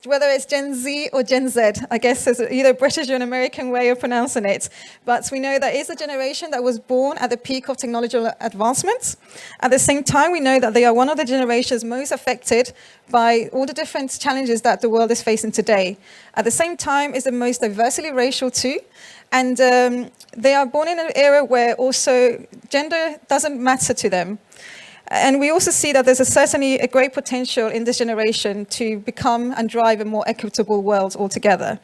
whether it's Gen Z or Gen Z, I guess there's either British or an American way of pronouncing it. But we know that it's a generation that was born at the peak of technological advancements. At the same time, we know that they are one of the generations most affected by all the different challenges that the world is facing today. At the same time, it's the most diversely racial too. And they are born in an era where also gender doesn't matter to them. And we also see that there's certainly a great potential in this generation to become and drive a more equitable world altogether.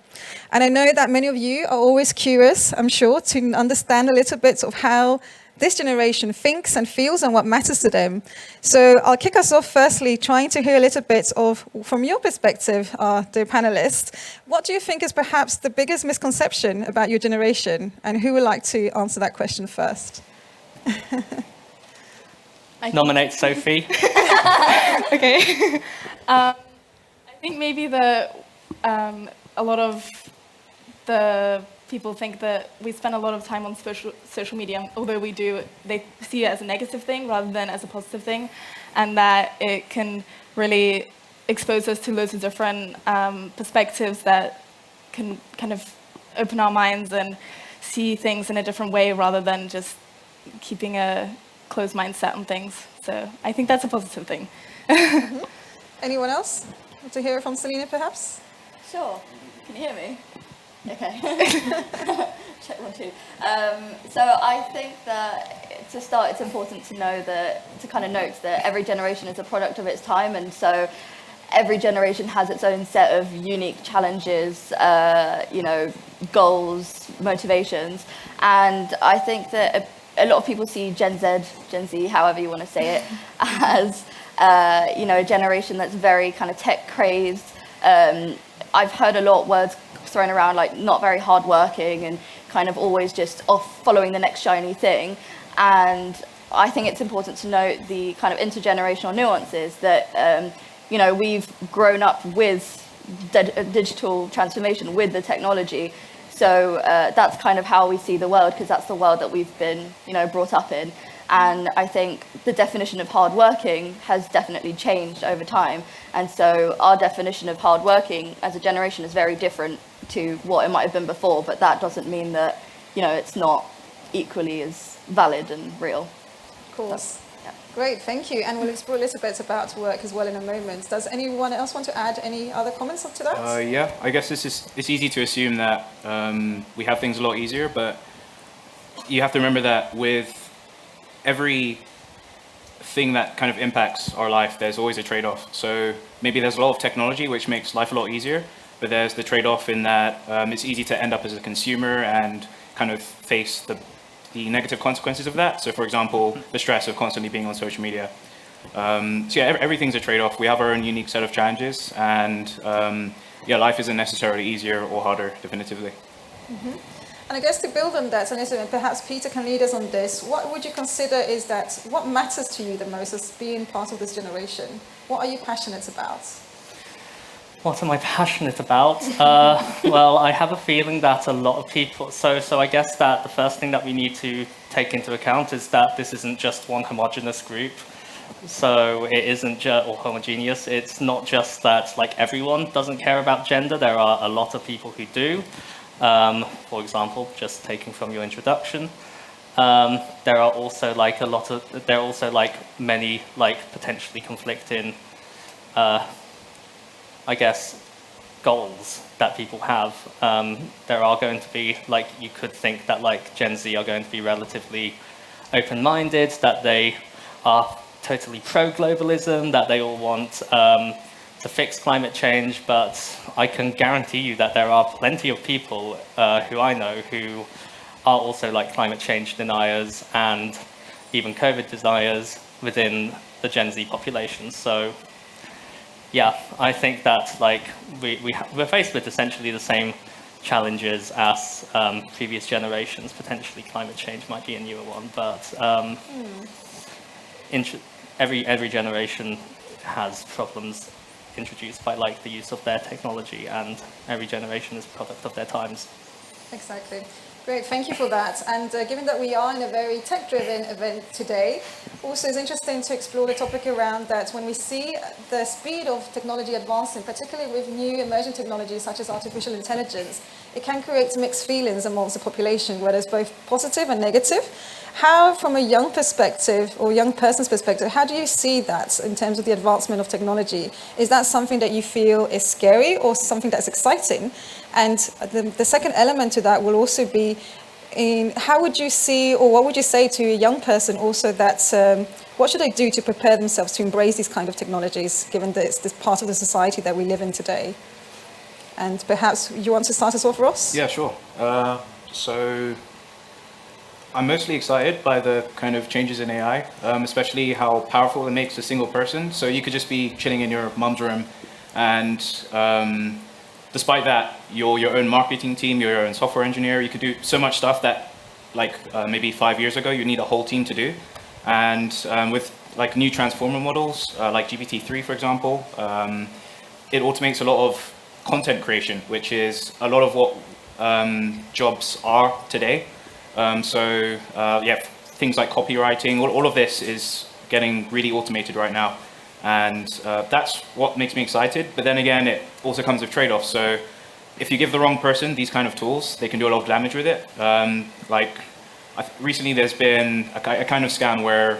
And I know that many of you are always curious, I'm sure, to understand a little bit of how this generation thinks and feels and what matters to them. So I'll kick us off firstly, trying to hear a little bit of, from your perspective, dear panelists, what do you think is perhaps the biggest misconception about your generation? And who would like to answer that question first? Nominate Sophie. Okay. I think maybe a lot of the people think that we spend a lot of time on social media, although they see it as a negative thing rather than as a positive thing, and that it can really expose us to loads of different perspectives that can kind of open our minds and see things in a different way rather than just keeping a closed mindset on things. So I think that's a positive thing. Mm-hmm. Anyone else? Want to hear from Selina, perhaps? Sure. Can you hear me? Okay. Check 1, 2. So I think that to start, it's important to note that every generation is a product of its time, and so every generation has its own set of unique challenges, goals, motivations, and I think that a lot of people see Gen Z, however you want to say it, as a generation that's very kind of tech crazed. I've heard a lot of words thrown around like not very hardworking and kind of always just off following the next shiny thing. And I think it's important to note the kind of intergenerational nuances that we've grown up with digital transformation, with the technology. So that's kind of how we see the world, because that's the world that we've been, brought up in. And I think the definition of hardworking has definitely changed over time. And so our definition of hardworking as a generation is very different to what it might have been before. But that doesn't mean that, it's not equally as valid and real. Of course. Great, thank you. And we'll explore a little bit about work as well in a moment. Does anyone else want to add any other comments up to that? Yeah, I guess it's easy to assume that we have things a lot easier, but you have to remember that with every thing that kind of impacts our life, there's always a trade-off. So maybe there's a lot of technology which makes life a lot easier, but there's the trade-off in that it's easy to end up as a consumer and kind of face the negative consequences of that. So for example, the stress of constantly being on social media. Everything's a trade-off. We have our own unique set of challenges, and life isn't necessarily easier or harder, definitively. Mm-hmm. And I guess to build on that, and perhaps Peter can lead us on this, what would you consider is that, what matters to you the most as being part of this generation? What are you passionate about? What am I passionate about? Well, I have a feeling that a lot of people... So I guess that the first thing that we need to take into account is that this isn't just one homogeneous group. So it isn't just or homogeneous. It's not just that like everyone doesn't care about gender. There are a lot of people who do. For example, just taking from your introduction, there are also many potentially conflicting goals that people have. There are going to be, you could think that Gen Z are going to be relatively open-minded, that they are totally pro-globalism, that they all want to fix climate change, but I can guarantee you that there are plenty of people who I know who are also climate change deniers and even COVID deniers within the Gen Z population. So yeah, I think that we're faced with essentially the same challenges as previous generations. Potentially climate change might be a newer one, but every generation has problems introduced by the use of their technology, and every generation is a product of their times. Exactly. Great, thank you for that. And given that we are in a very tech-driven event today, also it's interesting to explore the topic around that when we see the speed of technology advancing, particularly with new emerging technologies such as artificial intelligence, it can create mixed feelings amongst the population, where there's both positive and negative. How, from a young perspective or young person's perspective, how do you see that in terms of the advancement of technology? Is that something that you feel is scary or something that's exciting? And the second element to that will also be in how would you see, or what would you say to a young person also that what should they do to prepare themselves to embrace these kind of technologies, given that it's this part of the society that we live in today? And perhaps you want to start us off, Ross? Yeah, sure. So I'm mostly excited by the kind of changes in AI, especially how powerful it makes a single person. So you could just be chilling in your mum's room and despite that, you're your own marketing team, you're your own software engineer, you could do so much stuff that maybe 5 years ago, you need a whole team to do. And with like new transformer models, like GPT-3, for example, it automates a lot of content creation, which is a lot of what jobs are today. Things like copywriting, all of this is getting really automated right now. And that's what makes me excited. But then again, it also comes with trade-offs. So if you give the wrong person these kind of tools, they can do a lot of damage with it. Recently, there's been a kind of scam where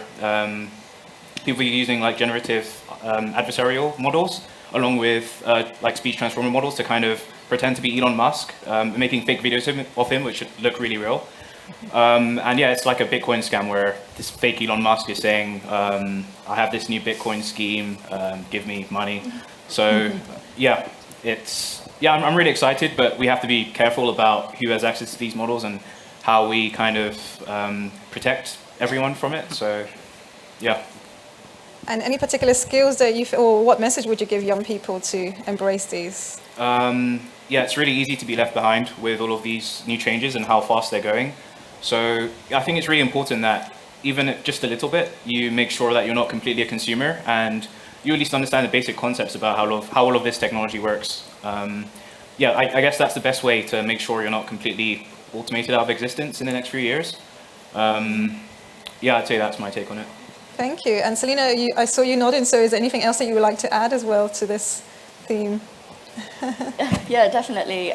people are using like generative adversarial models along with like speech transformer models to kind of pretend to be Elon Musk, making fake videos of him, which look really real. It's like a Bitcoin scam where this fake Elon Musk is saying, I have this new Bitcoin scheme, give me money. So I'm really excited, but we have to be careful about who has access to these models and how we kind of protect everyone from it. So, yeah. And any particular skills that or what message would you give young people to embrace these? It's really easy to be left behind with all of these new changes and how fast they're going. So I think it's really important that even just a little bit, you make sure that you're not completely a consumer and you at least understand the basic concepts about how all of this technology works. I guess that's the best way to make sure you're not completely automated out of existence in the next few years. I'd say that's my take on it. Thank you. And Selina, I saw you nodding, so is there anything else that you would like to add as well to this theme? Yeah, definitely.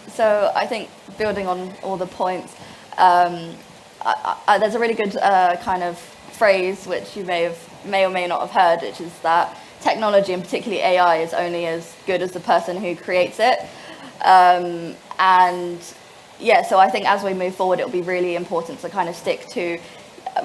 So I think building on all the points, there's a really good kind of phrase which you may or may not have heard, which is that technology, and particularly AI, is only as good as the person who creates it. So I think as we move forward, it'll be really important to kind of stick to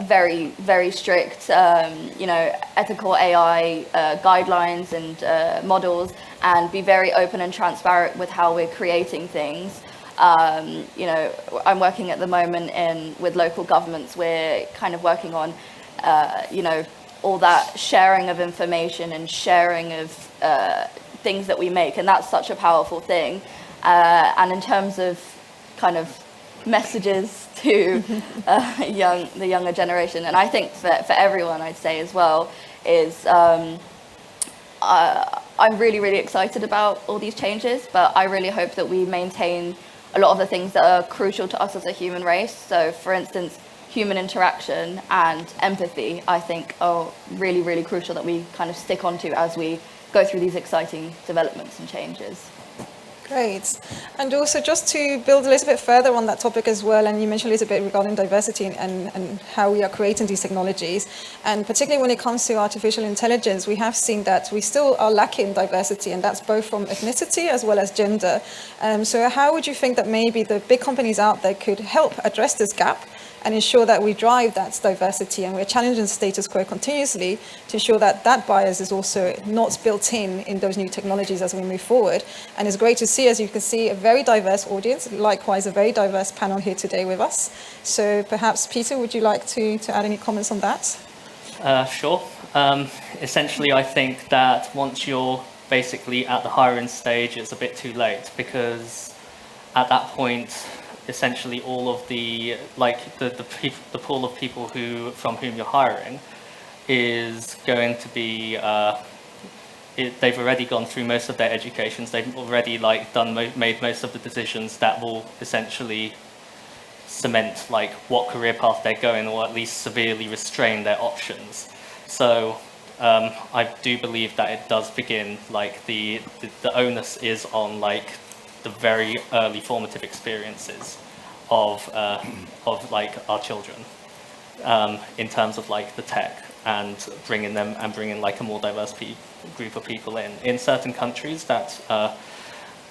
very, very strict, ethical AI guidelines and models, and be very open and transparent with how we're creating things. I'm working at the moment with local governments. We're kind of working on, all that sharing of information and sharing of things that we make, and that's such a powerful thing. And in terms of kind of messages to the younger generation, and I think for everyone, I'd say as well, is I'm really, really excited about all these changes, but I really hope that we maintain a lot of the things that are crucial to us as a human race. So, for instance, human interaction and empathy, I think, are really, really crucial that we kind of stick onto as we go through these exciting developments and changes. Great. And also just to build a little bit further on that topic as well, and you mentioned a little bit regarding diversity and how we are creating these technologies, and particularly when it comes to artificial intelligence, we have seen that we still are lacking diversity, and that's both from ethnicity as well as gender. So how would you think that maybe the big companies out there could help address this gap and ensure that we drive that diversity, and we're challenging the status quo continuously to ensure that that bias is also not built in those new technologies as we move forward? And it's great to see, as you can see, a very diverse audience, likewise a very diverse panel here today with us. So perhaps, Peter, would you like to add any comments on that? Sure. Essentially, I think that once you're basically at the hiring stage, it's a bit too late, because at that point, essentially all of the pool of people from whom you're hiring is going to be they've already gone through most of their educations. They've already made most of the decisions that will essentially cement like what career path they're going, or at least severely restrain their options. So I do believe that it does begin, like the onus is on like the very early formative experiences of like our children, in terms of like the tech, and bringing like a more diverse group of people in. In certain countries that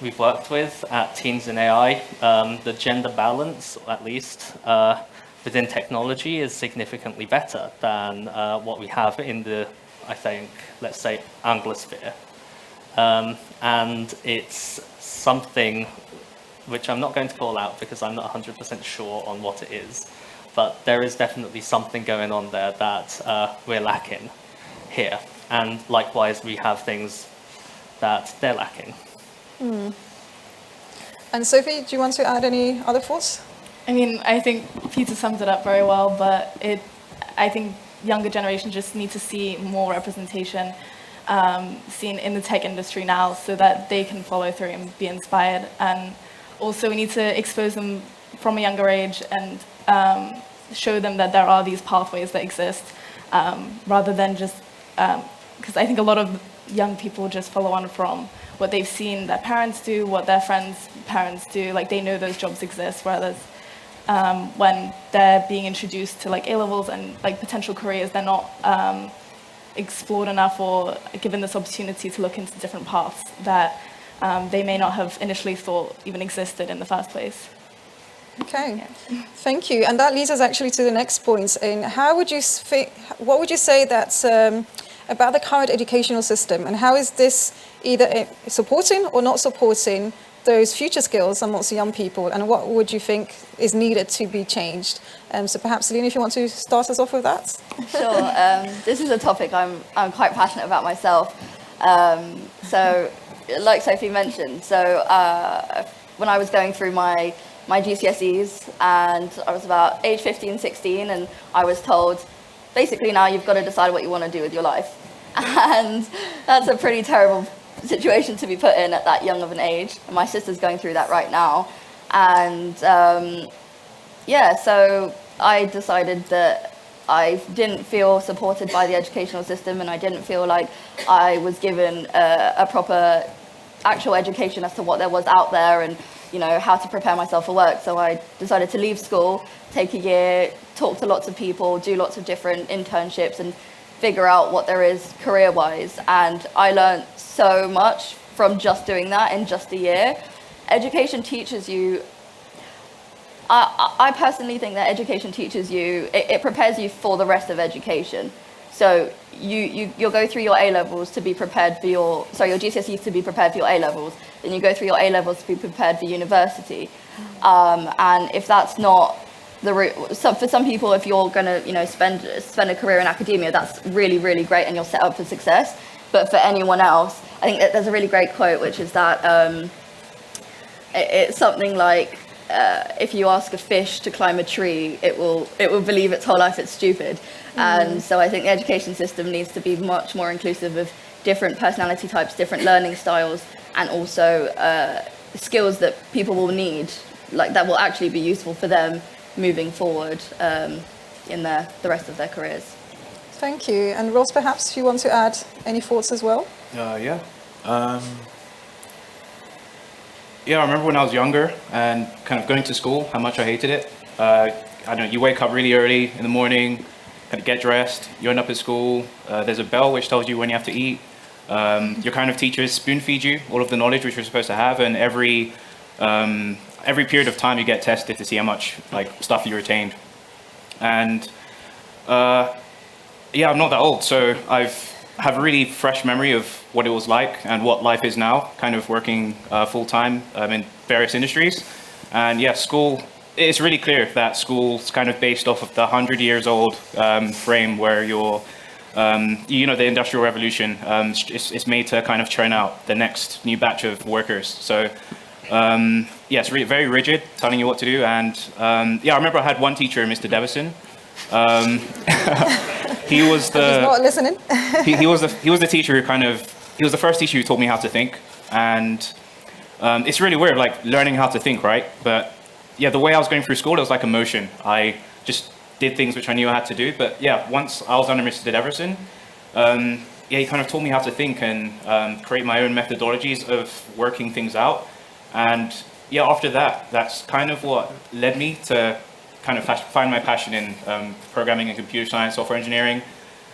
we've worked with at TeensInAI, the gender balance, at least within technology, is significantly better than what we have in the, I think, let's say, Anglosphere. And it's something which I'm not going to call out because I'm not 100% sure on what it is, but there is definitely something going on there that we're lacking here. And likewise, we have things that they're lacking. And Sophie, do you want to add any other thoughts? I mean, I think Peter summed it up very well, but I think younger generations just need to see more representation seen in the tech industry now, so that they can follow through and be inspired. And also we need to expose them from a younger age and show them that there are these pathways that exist, rather than just, because I think a lot of young people just follow on from what they've seen their parents do, what their friends' parents do, like they know those jobs exist, whereas when they're being introduced to like A-levels and like potential careers, they're not explored enough or given this opportunity to look into different paths that they may not have initially thought even existed in the first place. Okay, thank you. And that leads us actually to the next point. In what would you say that's about the current educational system, and how is this either supporting or not supporting those future skills amongst young people, and what would you think is needed to be changed? So perhaps, Selina, if you want to start us off with that. Sure. This is a topic I'm quite passionate about myself. So, like Sophie mentioned, when I was going through my GCSEs, and I was about age 15, 16, and I was told, basically now you've got to decide what you want to do with your life. And that's a pretty terrible situation to be put in at that young of an age. And my sister's going through that right now. And so I decided that I didn't feel supported by the educational system, and I didn't feel like I was given a proper actual education as to what there was out there, and how to prepare myself for work. So I decided to leave school, take a year, talk to lots of people, do lots of different internships, and figure out what there is career-wise. And I learned so much from just doing that in just a year. Education teaches you, I personally think that education teaches you, it prepares you for the rest of education. So you'll go through your A-levels to be prepared for your GCSEs to be prepared for your A-levels. Then you go through your A-levels to be prepared for university. And if that's not the route, so for some people, if you're going to spend a career in academia, that's really, really great, and you're set up for success. But for anyone else, I think that there's a really great quote, which is that it's something like, if you ask a fish to climb a tree, it will believe its whole life it's stupid. And so I think the education system needs to be much more inclusive of different personality types, different learning styles, and also skills that people will need, like that will actually be useful for them moving forward in the rest of their careers. Thank you. And Ross, perhaps if you want to add any thoughts as well? Yeah, I remember when I was younger and kind of going to school, how much I hated it. I don't know, you wake up really early in the morning, kind of get dressed, you end up at school, there's a bell which tells you when you have to eat. Your kind of teachers spoon feed you all of the knowledge which you're supposed to have, and every period of time you get tested to see how much stuff you retained. And I'm not that old, so I have a really fresh memory of what it was like and what life is now, kind of working full-time in various industries. And school, it's really clear that school's kind of based off of the 100 years old frame where you're, the Industrial Revolution, it's made to kind of churn out the next new batch of workers. So it's really very rigid, telling you what to do. And I remember I had one teacher, Mr. Devison. He was the. He's not listening. he was the teacher who he was the first teacher who taught me how to think. And it's really weird, learning how to think, right? But yeah, the way I was going through school, it was like a motion. I just did things which I knew I had to do. But yeah, once I was under Mr. Deverson, yeah, he kind of taught me how to think and create my own methodologies of working things out. And yeah, after that, that's kind of what led me to kind of find my passion in programming and computer science, software engineering.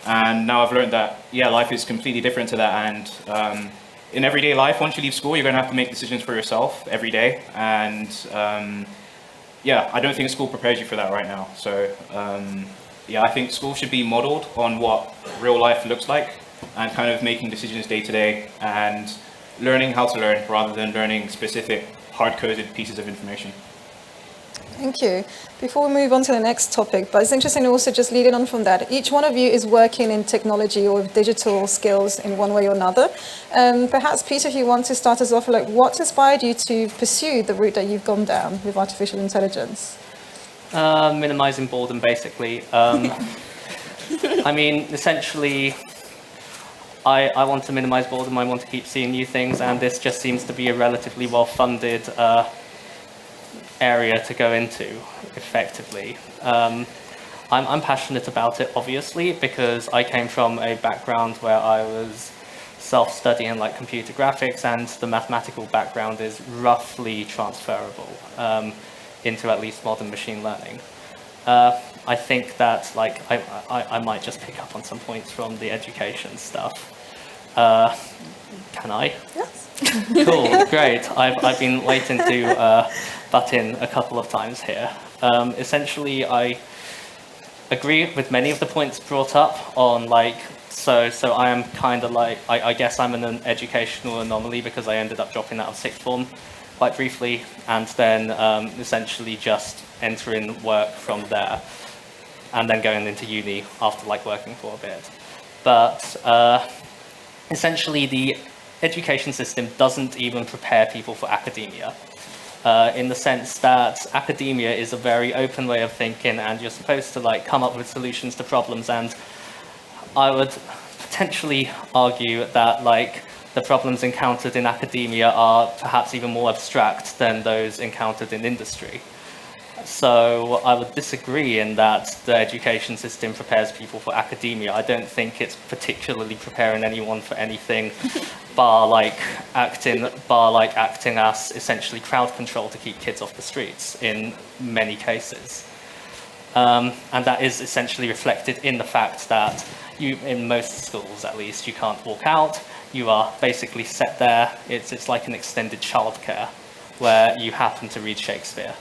And now I've learned that, yeah, life is completely different to that. And in everyday life, once you leave school, you're going to have to make decisions for yourself every day. And yeah, I don't think school prepares you for that right now. So yeah, I think school should be modeled on what real life looks like and kind of making decisions day to day and learning how to learn rather than learning specific hard-coded pieces of information. Thank you. Before we move on to the next topic, but it's interesting also just leading on from that, each one of you is working in technology or digital skills in one way or another. Perhaps, Peter, if you want to start us off, like what inspired you to pursue the route that you've gone down with artificial intelligence? Minimizing boredom, basically. I mean, essentially, I want to minimize boredom, I want to keep seeing new things, and this just seems to be a relatively well-funded area to go into effectively. I'm passionate about it, obviously, because I came from a background where I was self-studying like computer graphics, and the mathematical background is roughly transferable into at least modern machine learning. I think that like I might just pick up on some points from the education stuff. Can I? Yes. Cool, great. I've been waiting to butt in a couple of times here. Essentially, I agree with many of the points brought up on like, so I am kind of like, I guess I'm an educational anomaly because I ended up dropping out of sixth form quite briefly, and then essentially just entering work from there, and then going into uni after like working for a bit. But essentially the education system doesn't even prepare people for academia, in the sense that academia is a very open way of thinking, and you're supposed to like come up with solutions to problems, and I would potentially argue that like the problems encountered in academia are perhaps even more abstract than those encountered in industry. So I would disagree in that the education system prepares people for academia. I don't think it's particularly preparing anyone for anything bar like acting as essentially crowd control to keep kids off the streets in many cases. And that is essentially reflected in the fact that you, in most schools at least, you can't walk out. You are basically set there. It's like an extended childcare where you happen to read Shakespeare.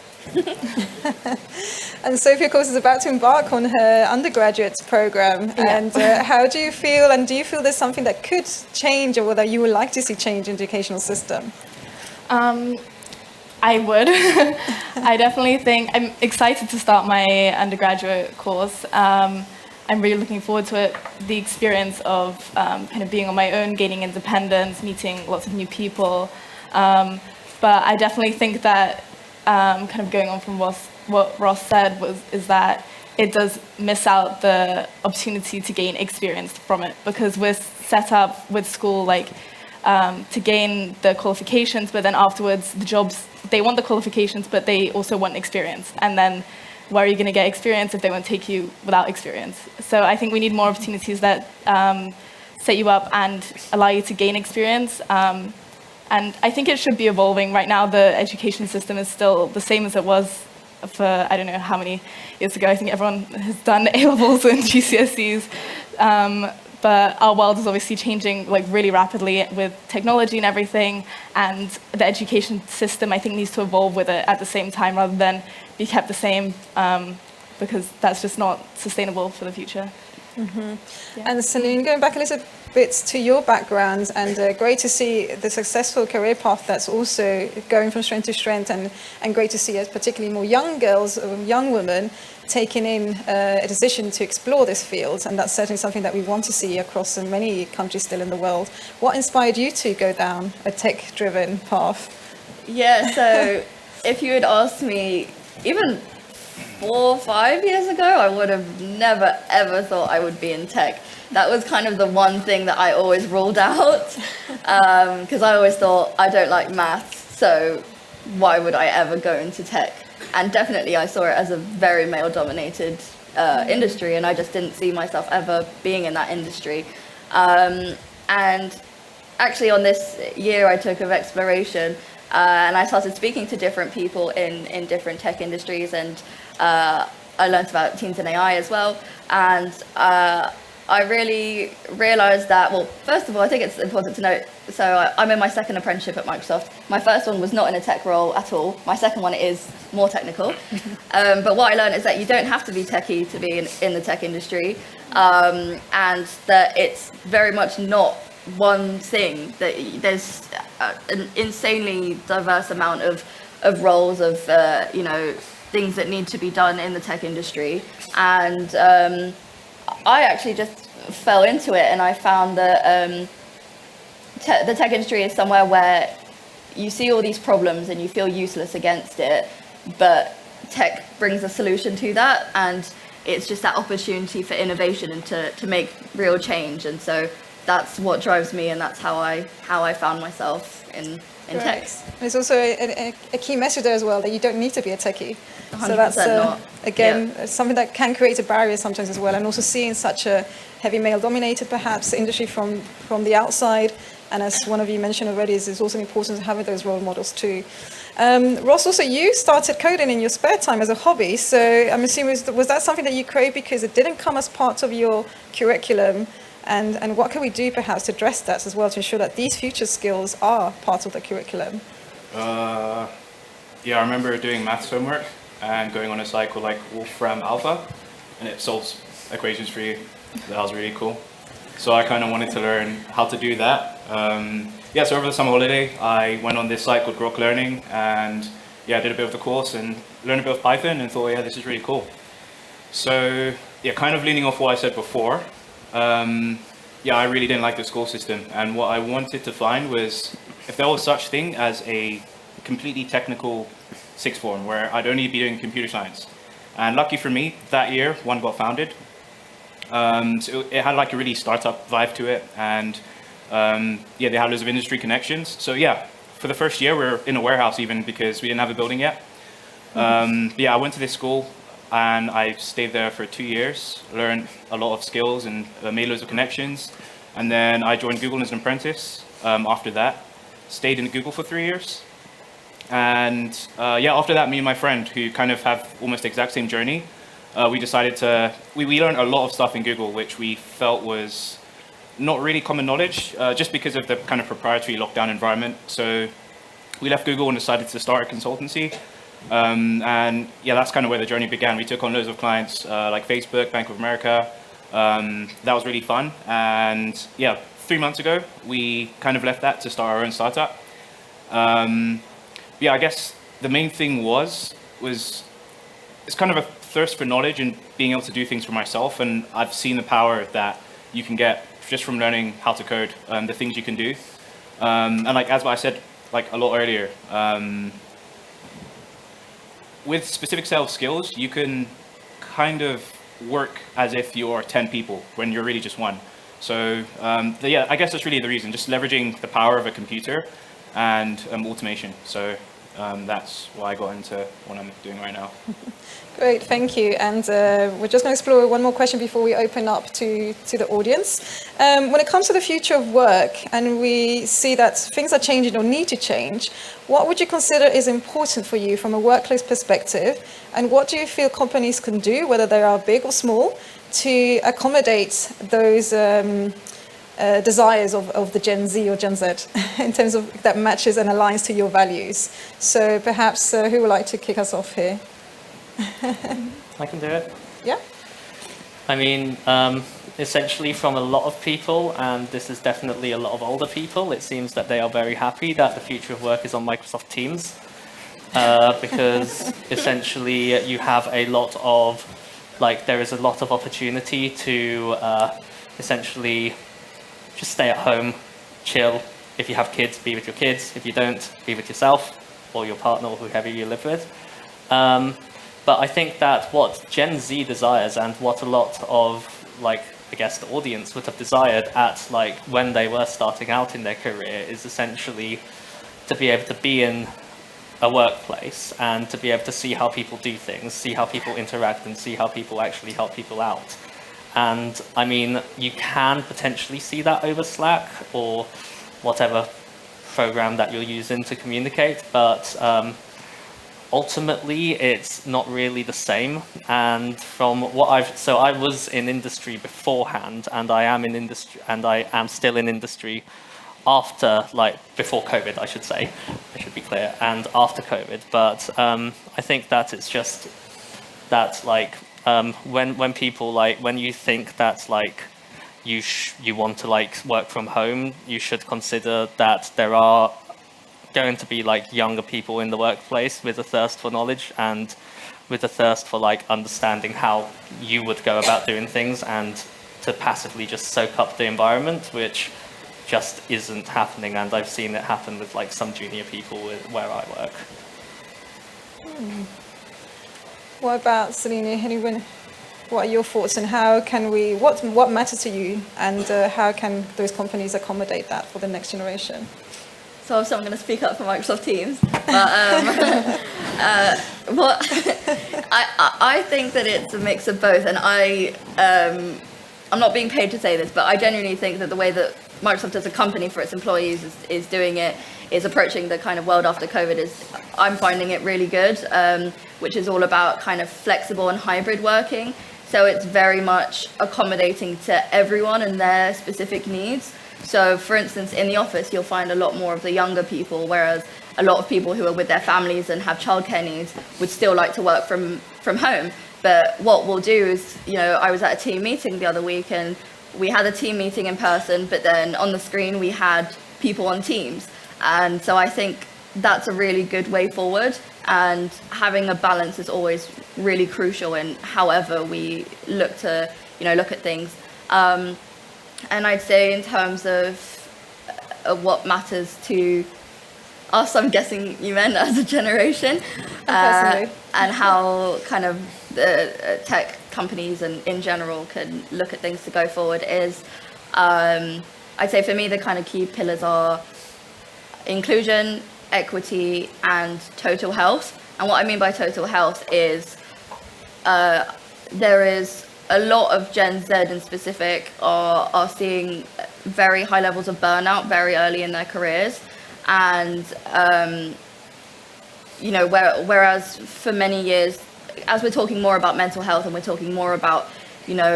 And Sophie, of course, is about to embark on her undergraduate program. Yeah. And how do you feel? And do you feel there's something that could change, or that you would like to see change in the educational system? I would. I definitely think I'm excited to start my undergraduate course. I'm really looking forward to it. The experience of kind of being on my own, gaining independence, meeting lots of new people. But I definitely think that kind of going on from what Ross said is that it does miss out the opportunity to gain experience from it, because we're set up with school like to gain the qualifications, but then afterwards the jobs, they want the qualifications, but they also want experience. And then where are you going to get experience if they won't take you without experience? So I think we need more opportunities that set you up and allow you to gain experience. And I think it should be evolving. Right now, the education system is still the same as it was for, I don't know how many years ago. I think everyone has done A-levels and GCSEs. But our world is obviously changing like really rapidly with technology and everything. And the education system, I think, needs to evolve with it at the same time rather than be kept the same, because that's just not sustainable for the future. Mm-hmm. Yeah. And Selina, going back a little bit to your background, and great to see the successful career path that's also going from strength to strength, and great to see as particularly more young girls or young women taking in a decision to explore this field, and that's certainly something that we want to see across many countries still in the world. What inspired you to go down a tech-driven path? Yeah, so if you had asked me even 4 or 5 years ago, I would have never ever thought I would be in tech. That was kind of the one thing that I always ruled out, because I always thought I don't like maths, so why would I ever go into tech? And definitely I saw it as a very male-dominated industry, and I just didn't see myself ever being in that industry. And actually on this year I took of exploration, and I started speaking to different people in different tech industries, and I learned about TeensInAI as well. And I really realized that, well, first of all, I think it's important to note, so I'm in my second apprenticeship at Microsoft. My first one was not in a tech role at all. My second one is more technical. But what I learned is that you don't have to be techie to be in the tech industry, and that it's very much not one thing, that there's an insanely diverse amount of roles, of things that need to be done in the tech industry. And I actually just fell into it, and I found that the tech industry is somewhere where you see all these problems and you feel useless against it, but tech brings a solution to that, and it's just that opportunity for innovation and to make real change. And so that's what drives me, and that's how I found myself in tech. There's also a key message there as well, that you don't need to be a techie. 100% So that's, not. again, something that can create a barrier sometimes as well. And also seeing such a heavy male-dominated, perhaps, industry from the outside. And as one of you mentioned already, it's also important to have those role models too. Ross, also you started coding in your spare time as a hobby. So I'm assuming, was that something that you created because it didn't come as part of your curriculum? And what can we do perhaps to address that as well, to ensure that these future skills are part of the curriculum? Yeah, I remember doing maths homework and going on a site called like Wolfram Alpha, and it solves equations for you. That was really cool. So I kind of wanted to learn how to do that. Yeah, so over the summer holiday, I went on this site called Grok Learning, and yeah, I did a bit of the course and learned a bit of Python and thought, yeah, this is really cool. So yeah, kind of leaning off what I said before, yeah, I really didn't like the school system, and what I wanted to find was if there was such thing as a completely technical sixth form where I'd only be doing computer science. And lucky for me, that year one got founded. So it had like a really startup vibe to it, and yeah, they had loads of industry connections. So yeah, for the first year we were in a warehouse even because we didn't have a building yet. Yeah, I went to this school and I stayed there for 2 years, learned a lot of skills and made loads of connections. And then I joined Google as an apprentice after that, stayed in Google for 3 years. And yeah, after that, me and my friend, who kind of have almost the exact same journey, we decided we learned a lot of stuff in Google, which we felt was not really common knowledge, just because of the kind of proprietary lockdown environment. So we left Google and decided to start a consultancy. And yeah, that's kind of where the journey began. We took on loads of clients like Facebook, Bank of America. That was really fun. And yeah, 3 months ago, we kind of left that to start our own startup. Yeah, I guess the main thing was it's kind of a thirst for knowledge and being able to do things for myself. And I've seen the power that you can get just from learning how to code, the things you can do. And like, as I said, like a lot earlier, with specific set of skills, you can kind of work as if you're 10 people when you're really just one. So yeah, I guess that's really the reason, just leveraging the power of a computer and automation. So that's why I got into what I'm doing right now. Great, thank you. And we're just going to explore one more question before we open up to the audience. When it comes to the future of work, and we see that things are changing or need to change, what would you consider is important for you from a workplace perspective? And what do you feel companies can do, whether they are big or small, to accommodate those desires of the Gen Z or Gen Z in terms of that matches and aligns to your values? So perhaps who would like to kick us off here? I can do it. Yeah. I mean, essentially from a lot of people, and this is definitely a lot of older people, it seems that they are very happy that the future of work is on Microsoft Teams, because essentially you have a lot of, there is a lot of opportunity to essentially just stay at home, chill. If you have kids, be with your kids. If you don't, be with yourself or your partner or whoever you live with. But I think that what Gen Z desires and what a lot of, I guess, the audience would have desired at, when they were starting out in their career is essentially to be able to be in a workplace and to be able to see how people do things, see how people interact, and see how people actually help people out. And I mean, you can potentially see that over Slack or whatever program that you're using to communicate, but ultimately it's not really the same. And from what so I was in industry beforehand, and I am in industry, and I am still in industry after, like, before COVID, I should say, I should be clear, and after COVID. But I think that it's just that, like, when people, like, when you think that, like, you want to, like, work from home, you should consider that there are going to be, like, younger people in the workplace with a thirst for knowledge and with a thirst for, like, understanding how you would go about doing things, and to passively just soak up the environment, which just isn't happening. And I've seen it happen with, like, some junior people where I work. What about Selina? Anyone? What are your thoughts, and how can we? What matters to you, and how can those companies accommodate that for the next generation? So obviously I'm going to speak up for Microsoft Teams, but I think that it's a mix of both, and I'm not being paid to say this, but I genuinely think that the way that Microsoft as a company for its employees is doing it, is approaching the kind of world after COVID, I'm finding it really good, which is all about kind of flexible and hybrid working. So it's very much accommodating to everyone and their specific needs. So for instance, in the office, you'll find a lot more of the younger people, whereas a lot of people who are with their families and have childcare needs would still like to work from home. But what we'll do is, I was at a team meeting the other week, and we had a team meeting in person, but then on the screen we had people on Teams. And so I think that's a really good way forward, and having a balance is always really crucial in however we look to, look at things. And I'd say in terms of what matters to us, I'm guessing you meant as a generation, and how kind of the tech companies and in general can look at things to go forward is, I'd say for me the kind of key pillars are inclusion, equity, and total health. And what I mean by total health is there is a lot of Gen Z in specific are seeing very high levels of burnout very early in their careers. And, whereas for many years, as we're talking more about mental health and we're talking more about,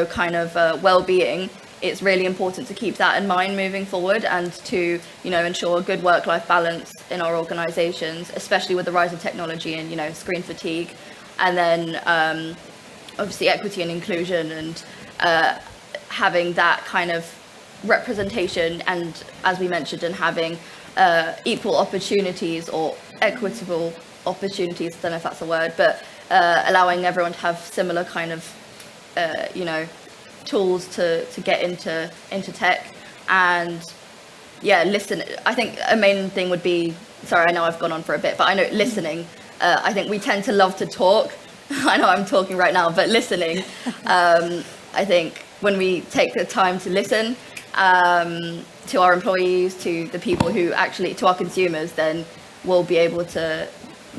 kind of well-being, it's really important to keep that in mind moving forward, and to, ensure a good work-life balance in our organizations, especially with the rise of technology and, screen fatigue. And then, obviously equity and inclusion, and having that kind of representation, and as we mentioned, and having equal opportunities or equitable opportunities, I don't know if that's a word, but allowing everyone to have similar kind of tools to get into tech. And listen, I think a main thing would be, sorry, I know I've gone on for a bit, but I know listening, I think we tend to love to talk. I know I'm talking right now, but listening, I think when we take the time to listen to our employees, to the people who actually, to our consumers, then we'll be able to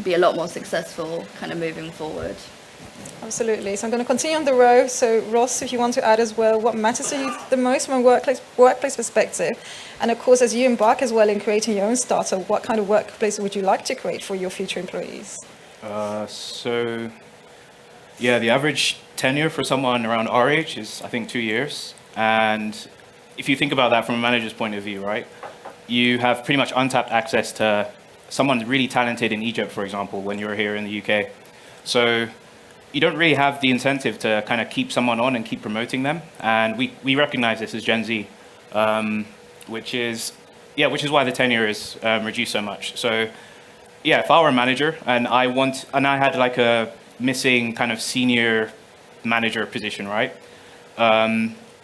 be a lot more successful kind of moving forward. Absolutely. So I'm going to continue on the row. So Ross, if you want to add as well, what matters to you the most from a workplace perspective? And of course, as you embark as well in creating your own startup, what kind of workplace would you like to create for your future employees? The average tenure for someone around our age is, I think, 2 years. And if you think about that from a manager's point of view, right, you have pretty much untapped access to someone really talented in Egypt, for example, when you're here in the UK. So you don't really have the incentive to kind of keep someone on and keep promoting them. And we recognize this as Gen Z, which is why the tenure is reduced so much. So if I were a manager and I had like a missing kind of senior manager position, right?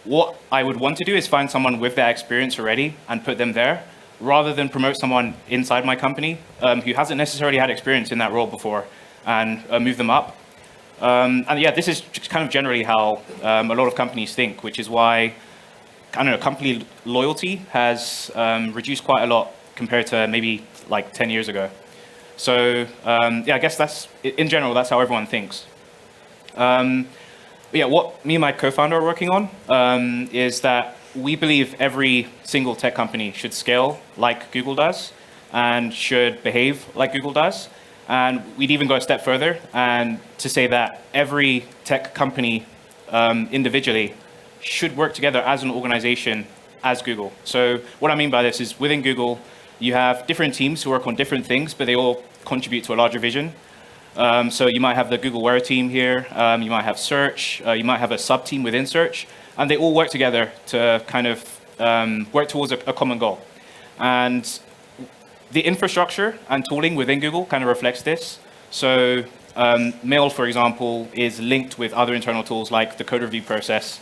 What I would want to do is find someone with that experience already and put them there, rather than promote someone inside my company who hasn't necessarily had experience in that role before, and move them up. This is kind of generally how a lot of companies think, which is why, I don't know, company loyalty has reduced quite a lot compared to maybe like 10 years ago. So yeah, I guess that's, in general, that's how everyone thinks. Yeah, what me and my co-founder are working on is that we believe every single tech company should scale like Google does and should behave like Google does. And we'd even go a step further and to say that every tech company individually should work together as an organization as Google. So what I mean by this is within Google, you have different teams who work on different things, but they all contribute to a larger vision. So you might have the Google Where team here, you might have search, you might have a sub-team within search, and they all work together to kind of work towards a common goal. And the infrastructure and tooling within Google kind of reflects this. So Mail, for example, is linked with other internal tools like the code review process.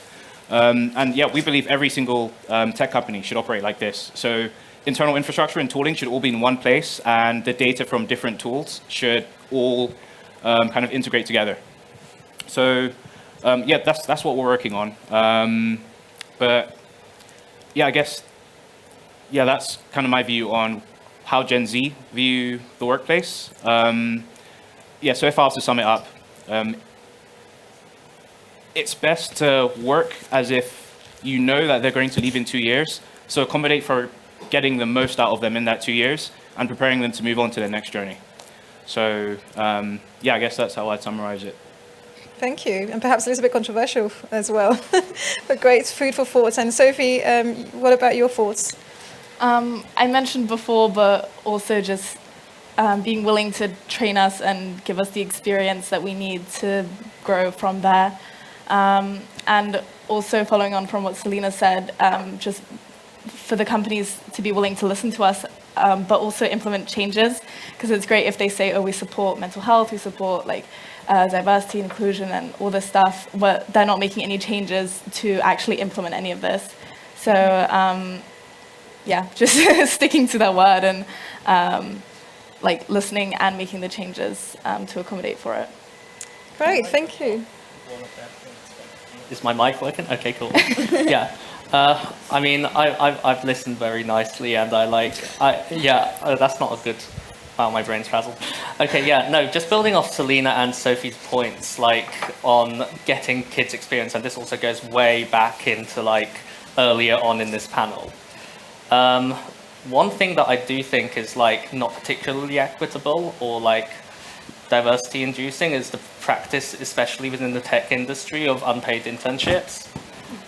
And yeah, we believe every single tech company should operate like this. So internal infrastructure and tooling should all be in one place, and the data from different tools should all kind of integrate together. So yeah, that's what we're working on. But yeah, I guess, yeah, that's kind of my view on how Gen Z view the workplace. Yeah, so if I was to sum it up, it's best to work as if you know that they're going to leave in 2 years. So accommodate for getting the most out of them in that 2 years and preparing them to move on to their next journey. So yeah, I guess that's how I'd summarize it. Thank you, and perhaps a little bit controversial as well, but great food for thought. And Sophie, what about your thoughts? I mentioned before, but also just being willing to train us and give us the experience that we need to grow from there. And also following on from what Selina said, just for the companies to be willing to listen to us, but also implement changes, because it's great if they say, oh, we support mental health, we support like diversity, inclusion, and all this stuff, but they're not making any changes to actually implement any of this. So yeah, just sticking to their word and like listening and making the changes to accommodate for it. Great, thank you. Is my mic working? Okay, cool. Yeah. I mean, I've listened very nicely, and that's not a good. Wow, my brain's frazzled. Okay, yeah, no, just building off Selina and Sophie's points, like on getting kids experience, and this also goes way back into like earlier on in this panel. One thing that I do think is like not particularly equitable or like diversity inducing is the practice, especially within the tech industry, of unpaid internships,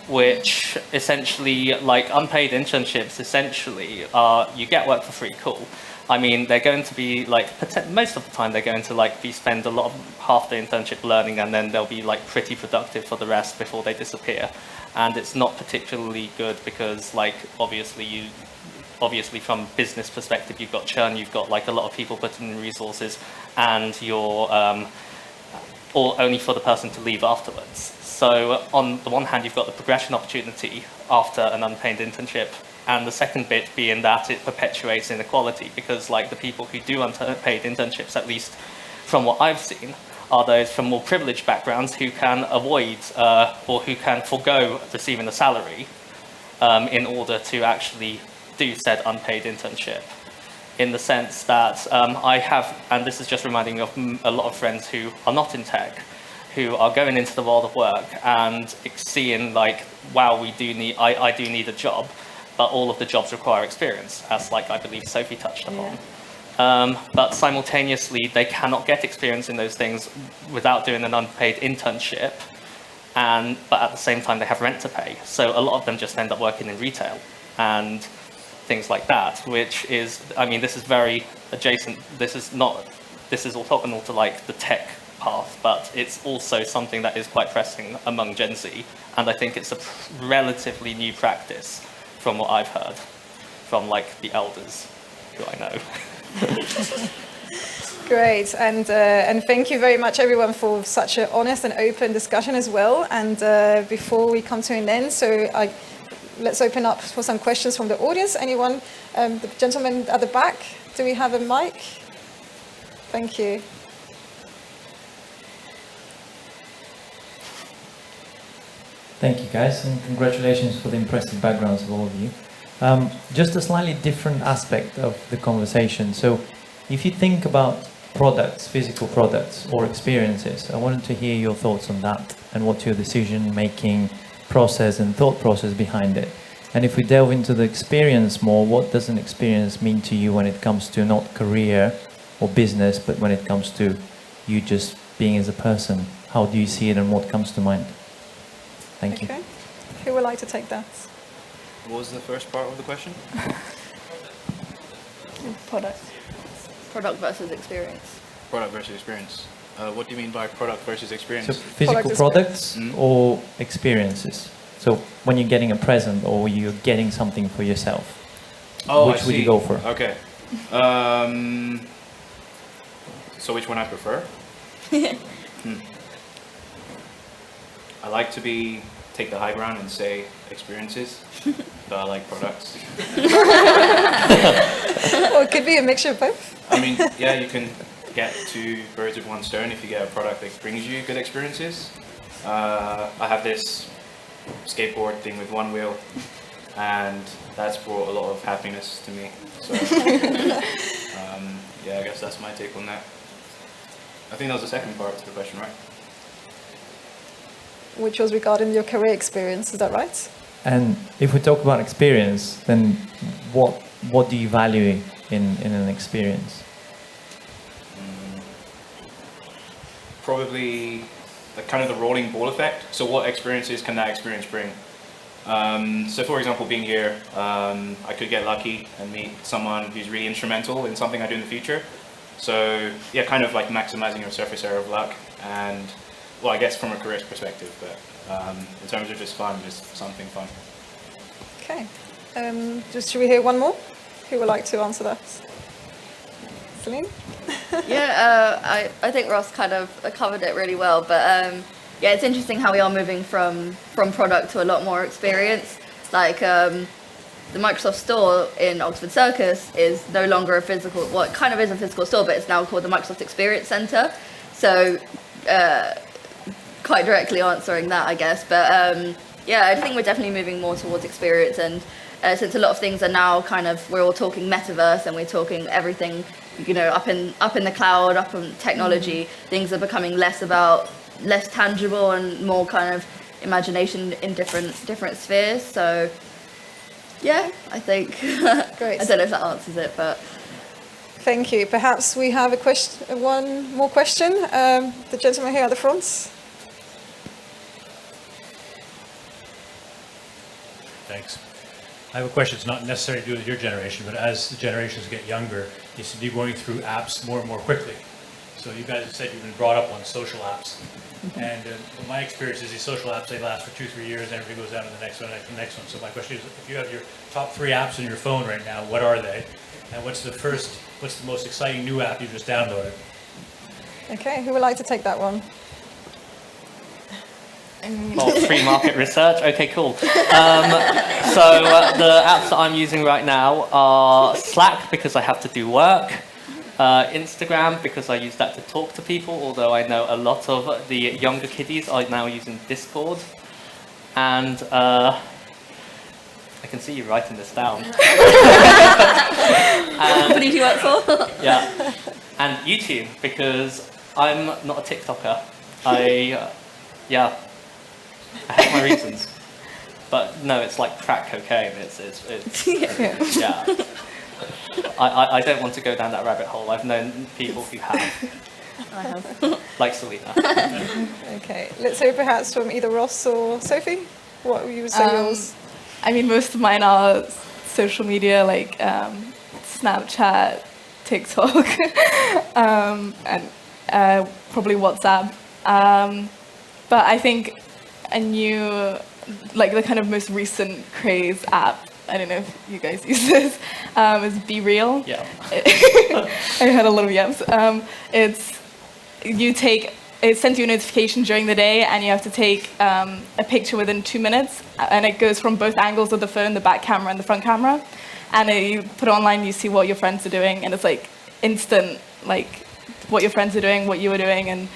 which essentially, like unpaid internships essentially are, you get work for free, cool. I mean, they're going to be like, most of the time they're going to like spend a lot of half the internship learning, and then they'll be like pretty productive for the rest before they disappear. And it's not particularly good because like, obviously from business perspective, you've got churn, you've got like a lot of people putting in resources, and you're, or only for the person to leave afterwards. So on the one hand, you've got the progression opportunity after an unpaid internship, and the second bit being that it perpetuates inequality, because like the people who do unpaid internships, at least from what I've seen, are those from more privileged backgrounds who can avoid or who can forego receiving a salary in order to actually do said unpaid internship. In the sense that I have, and this is just reminding me of a lot of friends who are not in tech, who are going into the world of work and seeing like, wow, I do need a job, but all of the jobs require experience, as like I believe Sophie touched upon. Yeah. But simultaneously, they cannot get experience in those things without doing an unpaid internship, but at the same time, they have rent to pay. So a lot of them just end up working in retail and things like that, which is, I mean, this is very adjacent. This is orthogonal to like the tech path, but it's also something that is quite pressing among Gen Z. And I think it's a relatively new practice from what I've heard from like the elders who I know. Great, and thank you very much everyone for such an honest and open discussion as well. And before we come to an end, let's open up for some questions from the audience. Anyone? The gentleman at the back, do we have a mic? Thank you. Thank you, guys, and congratulations for the impressive backgrounds of all of you. Just a slightly different aspect of the conversation. So if you think about products, physical products or experiences, I wanted to hear your thoughts on that and what's your decision-making process and thought process behind it. And if we delve into the experience more, what does an experience mean to you when it comes to not career or business, but when it comes to you just being as a person? How do you see it and what comes to mind? Thank you. Okay. Who would like to take that? What was the first part of the question? Product. Product versus experience. Product versus experience. What do you mean by product versus experience? So physical Product products experience. or experiences? So when you're getting a present or you're getting something for yourself, which would you go for? Okay. So which one I prefer? I like to take the high ground and say experiences, but I like products. Or it could be a mixture of both. I mean, yeah, you can get two birds with one stone if you get a product that brings you good experiences. I have this skateboard thing with one wheel, and that's brought a lot of happiness to me. So, yeah, I guess that's my take on that. I think that was the second part to the question, right? Which was regarding your career experience, is that right? And if we talk about experience, then what do you value in an experience? Probably the kind of the rolling ball effect. So what experiences can that experience bring? So for example, being here, I could get lucky and meet someone who's really instrumental in something I do in the future. So yeah, kind of like maximizing your surface area of luck, and well, I guess from a career perspective, but in terms of just fun, just something fun. Okay. Should we hear one more? Who would like to answer that? Selina? Yeah, I think Ross kind of covered it really well, but yeah, it's interesting how we are moving from product to a lot more experience. Like the Microsoft Store in Oxford Circus is no longer a physical, well, it kind of is a physical store, but it's now called the Microsoft Experience Center. So quite directly answering that, I guess. But yeah, I think we're definitely moving more towards experience, and since a lot of things are now kind of, we're all talking metaverse and we're talking everything, you know, up in the cloud, up in technology, things are becoming less tangible and more kind of imagination in different spheres. So yeah, I think Great. I don't know if that answers it, but Thank you. Perhaps we have one more question. The gentleman here at the front. Thanks. I have a question. It's not necessarily to do with your generation, but as the generations get younger, you seem to be going through apps more and more quickly. So you guys have said you've been brought up on social apps. And my experience is these social apps, they last for 2-3 years, and everybody goes down to the next one, the next one. So my question is, if you have your top 3 apps on your phone right now, what are they? And what's the most exciting new app you just downloaded? Okay, who would like to take that one? Well, free market research. Okay, cool. So the apps that I'm using right now are Slack, because I have to do work. Instagram, because I use that to talk to people, although I know a lot of the younger kiddies are now using Discord. And I can see you writing this down. what did you work for? Yeah. And YouTube, because I'm not a TikToker. I have my reasons. But no, it's like crack cocaine. It's yeah. I don't want to go down that rabbit hole. I've known people who have. I have. Like Selina. Okay, let's hear perhaps from either Ross or Sophie. What would you say yours? I mean, most of mine are social media, like Snapchat, TikTok, and probably WhatsApp. But I think a new, like the kind of most recent craze app, I don't know if you guys use this, is Be Real. Yeah. I had a lot of yeps. It sends you a notification during the day, and you have to take a picture within 2 minutes, and it goes from both angles of the phone, the back camera and the front camera, and you put it online, you see what your friends are doing, and it's like instant, like what your friends are doing, what you are doing, and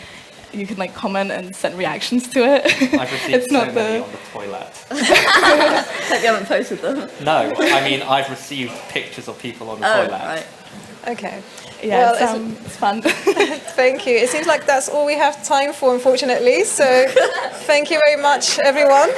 you can like comment and send reactions to it. I've received so many on the toilet. Hope you haven't posted them. No, I mean I've received pictures of people on the toilet. Right. Okay. Yeah, Well, it's fun. thank you. It seems like that's all we have time for, unfortunately. So thank you very much, everyone.